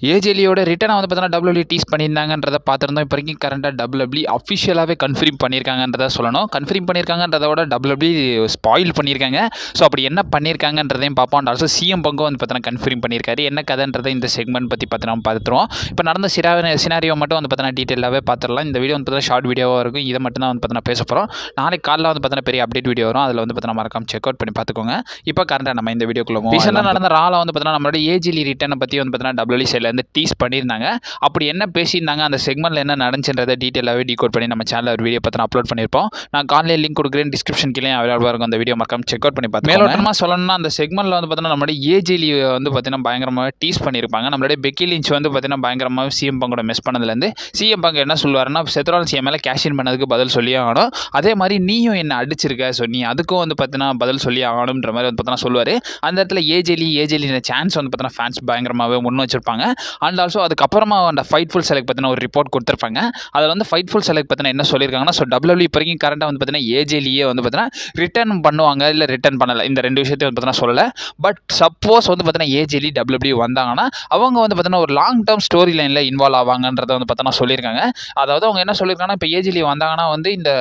ஏஜெலியோட ரிட்டனை வந்து பார்த்தீங்கன்னா WW tease பண்ணியிருந்தாங்கன்றதை பார்த்துருந்தோம். இப்போ வரைக்கும் கரண்டாக டபிள்யூபிள்யூ அஃபிஷியலாகவே கன்ஃபார்ம் பண்ணியிருக்காங்கன்றதை சொல்லணும். கன்ஃபார்ம் பண்ணியிருக்காங்கன்றத விட டபிள்யூபிள்யூ ஸ்பாயில் பண்ணியிருக்காங்க. ஸோ அப்படி என்ன பண்ணியிருக்காங்கன்றதையும் பார்ப்போம். அண்ட் ஆல்சோ சிஎம் பங்கும் வந்து பார்த்தீங்கன்னா கன்ஃபார்ம் பண்ணியிருக்காரு. என்ன கதைன்றதை இந்த செக்மெண்ட் பற்றி பார்த்தீங்கன்னா பார்த்துருவோம். இப்போ நடந்த சினாரியோ மட்டும் வந்து பார்த்தீங்கன்னா டீட்டெயிலாகவே பார்த்துடலாம். இந்த வீடியோ வந்து பார்த்தீங்கன்னா ஷார்ட் வீடியோவாக இருக்கும். இதை மட்டும் தான் வந்து பார்த்தீங்கன்னா பேச போகிறோம். நாளைக்கு காலையில் வந்து பார்த்தீங்கன்னா பெரிய அப்டேட் வீடியோ வரும். அதில் வந்து பார்த்தீங்கன்னா மறக்காம செக் அவுட் பண்ணி பார்த்துக்கோங்க. இப்போ கரண்டாக நம்ம இந்த வீடியோக்குள்ள ரீசெண்டாக நடந்த ரால வந்து பார்த்தீங்கன்னா நம்மளோட ஏஜிலி ரிட்டனை பற்றி வந்து பார்த்தீங்கன்னா டபிள்யூபிள்யூ சைட்லேருந்து டீஸ் பண்ணியிருந்தாங்க. அப்படி என்ன பேசியிருந்தாங்க, அந்த செக்மெண்ட்ல என்ன நடந்துச்சுன்றதை டீட்டெயிலாகவே டீகோட் பண்ணி நம்ம சேனலில் ஒரு வீடியோ பார்த்து அப்லோட் பண்ணியிருப்போம். நான் காலையில் லிங்க் கொடுக்குறேன், டிஸ்கிரிப்ஷன் கீழே அவைலபிளாக இருக்கும். அந்த வீடியோ மறக்காம செக் அவுட் பண்ணி பார்த்து மேலோட்டமாக சொல்லணும்னா அந்த செக்மெண்ட்ல வந்து பார்த்தீங்கன்னா நம்மளுடைய ஏஜிலி வந்து பார்த்தீங்கன்னா பயங்கரமாக டீஸ் பண்ணியிருப்பாங்க. நம்மளுடைய பெக்கி லிஞ்ச் வந்து பார்த்தீங்கன்னா பயங்கரமாக சிஎம் பங்கோட மிஸ் பண்ணதுலேருந்து சிஎம் பங்க் என்ன சொல்லுவாருன்னா செத்ரால் சிஎம் மேலே கேஷ் இன் பண்ணதுக்கு பதில் சொல்லி ஆகணும். அதே மாதிரி நீயும் என்ன அடிச்சிருக்க, ஸோ நீ அதுக்கும் வந்து பார்த்தீங்கன்னா பதில் சொல்லி ஆகணுன்ற மாதிரி வந்து பார்த்தீங்கன்னா சொல்லுவார். அந்த இடத்துல ஏஜிலி சான்ஸ் வந்து பார்த்தீங்கன்னா ஃபேன்ஸ் பயங்கரமாகவே முன் வச்சிருப்பாங்க. அண்ட் ஆல்சோ அதுக்கப்புறமா அந்த ஃபைட்ஃபுல் செலக்ட் பற்றின ஒரு ரிப்போர்ட் கொடுத்துருப்பாங்க. அதில் வந்து ஃபைட்ஃபுல் செலக்ட் பற்றின என்ன சொல்லியிருக்காங்கன்னா, ஸோ டபிள்யூபிள்யூ இப்போ வரைக்கும் கரண்டாக வந்து பார்த்தீங்கன்னா ஏஜிலியே வந்து பார்த்தீங்கன்னா ரிட்டர்ன் பண்ணுவாங்க இல்லை ரிட்டர்ன் பண்ணலை, இந்த ரெண்டு விஷயத்தையும் வந்து பார்த்தீங்கன்னா சொல்லலை. பட் சப்போஸ் வந்து பார்த்தீங்கன்னா ஏஜிலி டபிள்யூபிள்யூ வந்தாங்கன்னா அவங்க வந்து பார்த்தீங்கன்னா ஒரு லாங் டேர்ம் ஸ்டோரி லைனில் இன்வால்வ் ஆவாங்கன்றதை வந்து பார்த்தீங்கன்னா சொல்லியிருக்காங்க. அதாவது அவங்க என்ன சொல்லியிருக்காங்கன்னா, இப்போ ஏஜிலி வந்தாங்கன்னா வந்து இந்த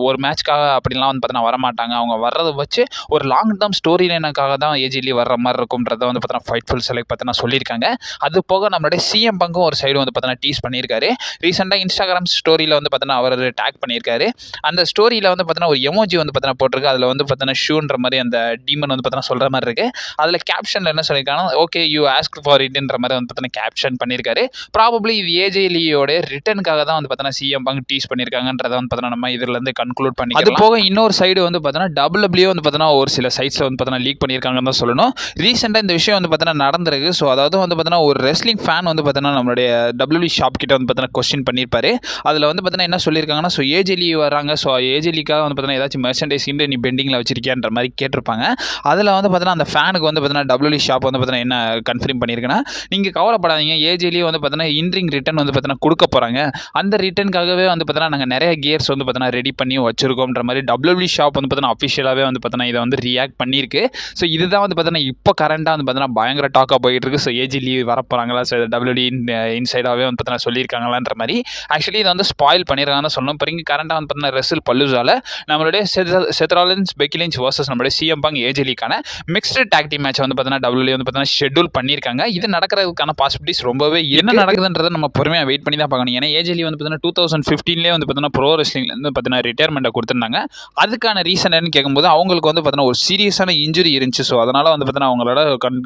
ஒரு மேட்ச்க்காக அப்படின்லாம் வந்து பார்த்தீங்கன்னா வரமாட்டாங்க. அவங்க வர்றதை வச்சு ஒரு லாங் டேர்ம் ஸ்டோரி லைனுக்காக தான் ஏஜிலி வர்ற மாதிரி இருக்கும்ன்றதை வந்து பார்த்தீங்கன்னா ஃபைட்ஃபுல் செலக்ட் பார்த்தீங்கன்னா சொல்லியிருக்காங்க. அது போக நம்மளுடைய சிஎம் பங்கும் ஒரு சைடு வந்து பார்த்தீங்கன்னா டீஸ் பண்ணியிருக்காரு. ரீசெண்டாக இன்ஸ்டாகிராம் ஸ்டோரியில் வந்து பார்த்தீங்கன்னா அவர் டேக் பண்ணியிருக்காரு. அந்த ஸ்டோரியில் வந்து பார்த்தீங்கன்னா ஒரு எமோஜி வந்து பார்த்தீங்கன்னா போட்டிருக்கு. அதில் வந்து பார்த்தீங்கன்னா ஷூன்ற மாதிரி அந்த டீமன் வந்து பார்த்தீங்கன்னா சொல்கிற மாதிரி இருக்குது. அதில் கேப்ஷனில் என்ன சொல்லியிருக்காங்கன்னா, ஓகே யூ ஆஸ்க் ஃபார் இட்ன்ற மாதிரி வந்து பார்த்தீங்கன்னா கேப்ஷன் பண்ணியிருக்காரு. ப்ராபப்ளி இது ஏஜிலியோட ரிட்டனுக்காக தான் வந்து பார்த்தீங்கன்னா சிஎம் பங்க் டீஸ் பண்ணியிருக்காங்கன்றதை வந்து பார்த்தீங்கன்னா நம்ம இதிலேருந்து கன்க்ளூட் பண்ணி அது போக இன்னொரு சைடு வந்து பார்த்தீங்கன்னா டபிள்யூபிள்யூ வந்து பார்த்தீங்கன்னா ஒரு சில சைட்ஸில் வந்து பார்த்தீங்கன்னா லீக் பண்ணியிருக்காங்கன்னு தான் சொல்லணும். ரீசெண்டாக இந்த விஷயம் வந்து பார்த்தீங்கன்னா நடந்திருக்கு. ஸோ அதாவது வந்து பார்த்தீங்கன்னா ஒரு ரெஸ்லிங் ஃபேன் வந்து பார்த்தீங்கன்னா நம்மளுடைய டபிள்யூபிள்யூ ஷாப் கிட்ட வந்து பார்த்தீங்கன்னா கொஸ்டின் பண்ணியிருப்பாரு. அதில் வந்து பார்த்தீங்கன்னா என்ன சொல்லியிருக்காங்கன்னா, ஸோ ஏஜிலி வராங்க, ஸோ ஏஜிலிக்காக வந்து பார்த்தீங்கன்னா ஏதாச்சும் மெர்சன்டைஸ் நீ பெண்டிங்கில் வச்சிருக்கியான்ற மாதிரி கேட்டிருப்பாங்க. அதில் வந்து பார்த்தீங்கன்னா அந்த ஃபேனுக்கு வந்து பார்த்தீங்கன்னா டபிள்யூபிள்யூ ஷாப் வந்து பார்த்தீங்கன்னா என்ன கன்ஃபார்ம் பண்ணியிருக்குன்னா, நீங்கள் கவலைப்படாதீங்க, ஏஜிலி வந்து பார்த்தீங்கன்னா இன்ரிங் ரிட்டன் வந்து பார்த்தீங்கன்னா கொடுக்க போகிறாங்க. அந்த ரிட்டனுக்காகவே வந்து பார்த்தீங்கன்னா நாங்கள் நிறைய கியர்ஸ் வந்து பார்த்தீங்கன்னா ரெடி பண்ணி வச்சிருக்கோம்ன்ற மாதிரி டபிள்யூபிள்யூ ஷாப் வந்து பார்த்தீங்கன்னா அஃபிஷியலாகவே வந்து பார்த்தீங்கன்னா இதை வந்து ரியாக்ட் பண்ணியிருக்கு. ஸோ இதுதான் வந்து பார்த்தீங்கன்னா இப்போ கரண்டாக வந்து பார்த்தீங்கன்னா பயங்கர டாக்காக போயிட்டு இருக்கு. ஸோ ஏஜிலி வரப்போகிறாங்களா, ஸோ டபிள்யூபிள்யூ இன்சைடாகவே வந்து பார்த்தீங்கன்னா சொல்லியிருக்காங்களான்ற மாதிரி. ஆக்சுவலி இதை வந்து ஸ்பாயில் பண்ணியிருக்காங்கன்னு சொல்லணும். இப்போ இங்கே கரண்டாக வந்து பார்த்தீங்கன்னா ரெசில் பல்லுசால நம்மளுடைய செத்ராலின்ஸ் பெக்கி லிஞ்ச் வர்சஸ் நம்மளுடைய சிஎம் பங்க் ஏஜிலிக்கான மிக்ஸ்டு டாக் டீம் மேட்ச் வந்து பார்த்தீங்கன்னா டபிள்யூபிள்யூ வந்து பார்த்தீங்கன்னா ஷெட்யூல் பண்ணியிருக்காங்க. இது நடக்கிறதுக்கான பாசிபிலிட்டிஸ் ரொம்பவே என்ன நடக்குதுன்றதை நம்ம பொறுமையாக வெயிட் பண்ணி தான் பார்க்கணும். ஏன்னா ஏஜிலி வந்து பார்த்தீங்கன்னா 2015 வந்து பார்த்தீங்கன்னா ப்ரோ ரெஸ்லிங்லேருந்து பார்த்தீங்கன்னா ரிட்டையர்மெண்ட்டை கொடுத்துருந்தாங்க. அதுக்கான ரீசன் என்னன்னு கேட்கும்போது அவங்களுக்கு வந்து பார்த்தீங்கன்னா ஒரு சீரியஸான இன்ஜுரி இருந்துச்சு. ஸோ அதனால் வந்து பார்த்தீங்கன்னா அவங்களோட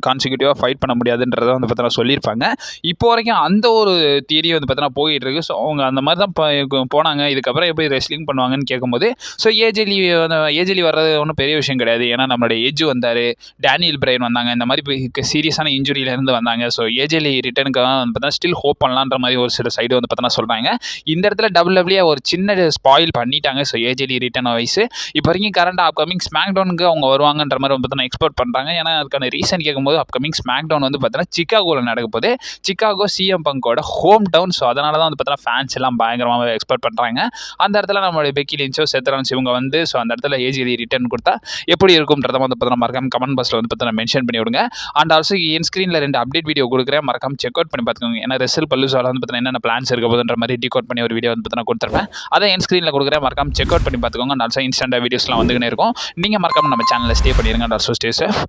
கான்சிக்யூட்டிவாக ஃபைட் பண்ண முடியாதுன்றதை வந்து பார்த்தீங்கன்னா சொல்லியிருப்பாங்க. இப்போ வரைக்கும் அந்த ஒரு தியரி வந்து பார்த்தீங்கன்னா போயிட்டு இருக்கு. ஸோ அவங்க அந்த மாதிரி தான் போனாங்க. இதுக்கப்புறம் எப்படி ரெஸ்லிங் பண்ணுவாங்கன்னு கேட்கும்போது, ஸோ ஏஜிலி வர்றது ஒன்றும் பெரிய விஷயம் கிடையாது. ஏன்னா நம்மளுடைய எஜ் வந்தார், டேனியல் பிரைன் வந்தாங்க, இந்த மாதிரி சீரியஸான இன்ஜுரியிலேருந்து வந்தாங்க. ஸோ ஏஜிலி ரிட்டனுக்காக வந்து பார்த்தீங்கன்னா ஸ்டில் ஹோப் பண்ணலான்ற மாதிரி ஒரு சில சைடு வந்து பார்த்தீங்கன்னா சொல்கிறாங்க. இந்த இடத்துல டபிள்யூபிள்யூ ஒரு சின்ன ஸ்பாயில் பண்ணிட்டாங்க. ஸோ ஏஜிலி ரிட்டன் வயசு இப்போ வரைக்கும் கரண்டாக அப்கமிங் ஸ்மாக் டவுனுக்கு அவங்க வருவாங்கன்ற மாதிரி வந்து பார்த்தீங்கன்னா எக்ஸ்பெக்ட் பண்ணுறாங்க. ஏன்னா அதுக்கான ரீசன் கேட்கும்போது அப்கமிங் ஸ்மாக் டவுன் வந்து பார்த்தீங்கன்னா சிக்காகோவில் நடக்க போகுது. சிக்காகோ சிஎம் பங்கோட ஹோம் டவுன். ஸோ அதனால தான் வந்து பார்த்தீங்கன்னா ஃபேன்ஸ் எல்லாம் பயங்கரமாக எக்ஸ்பெக்ட் பண்ணுறாங்க. அந்த இடத்துல நம்மளுடைய பெக்கி லிஞ்சோ செத்ராலின்ஸ் இவங்க வந்து ஸோ அந்த இடத்துல ஏஜிலி ரிட்டர்ன் கொடுத்தா எப்படி இருக்கும்ன்றத வந்து பார்த்தீங்கன்னா மறக்காம கமெண்ட் பாக்ஸில் வந்து பார்த்தீங்கன்னா மென்ஷன் பண்ணி விடுங்க. அண்ட் ஆல்சோ என் ஸ்க்ரீனில் 2 அப்டேட் வீடியோ கொடுக்குறேன், மறக்காம செக் அவுட் பண்ணி பார்த்துக்கோங்க. ஏன்னா ரெசில் பல்லுசால வந்து பார்த்தீங்கன்னா என்னென்ன பிளான்ஸ் இருக்க போதுன்ற மாதிரி டீகோட் பண்ணி ஒரு வீடியோ வந்து பார்த்தீங்கன்னா கொடுத்துருப்பேன். அதை என் ஸ்க்ரீனில் கொடுக்குறேன், மறக்காம செக் அவுட் பண்ணி பார்த்துக்கோங்க. அண்ட் ஆல்சோ இன்ஸ்டன்டாக வீடியோஸ்லாம் வந்துக்கினே இருக்கும். நீங்கள் மறக்காம நம்ம சேனலில் ஸ்டே பண்ணிடுங்க. And also stay safe.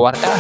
வரட்டா.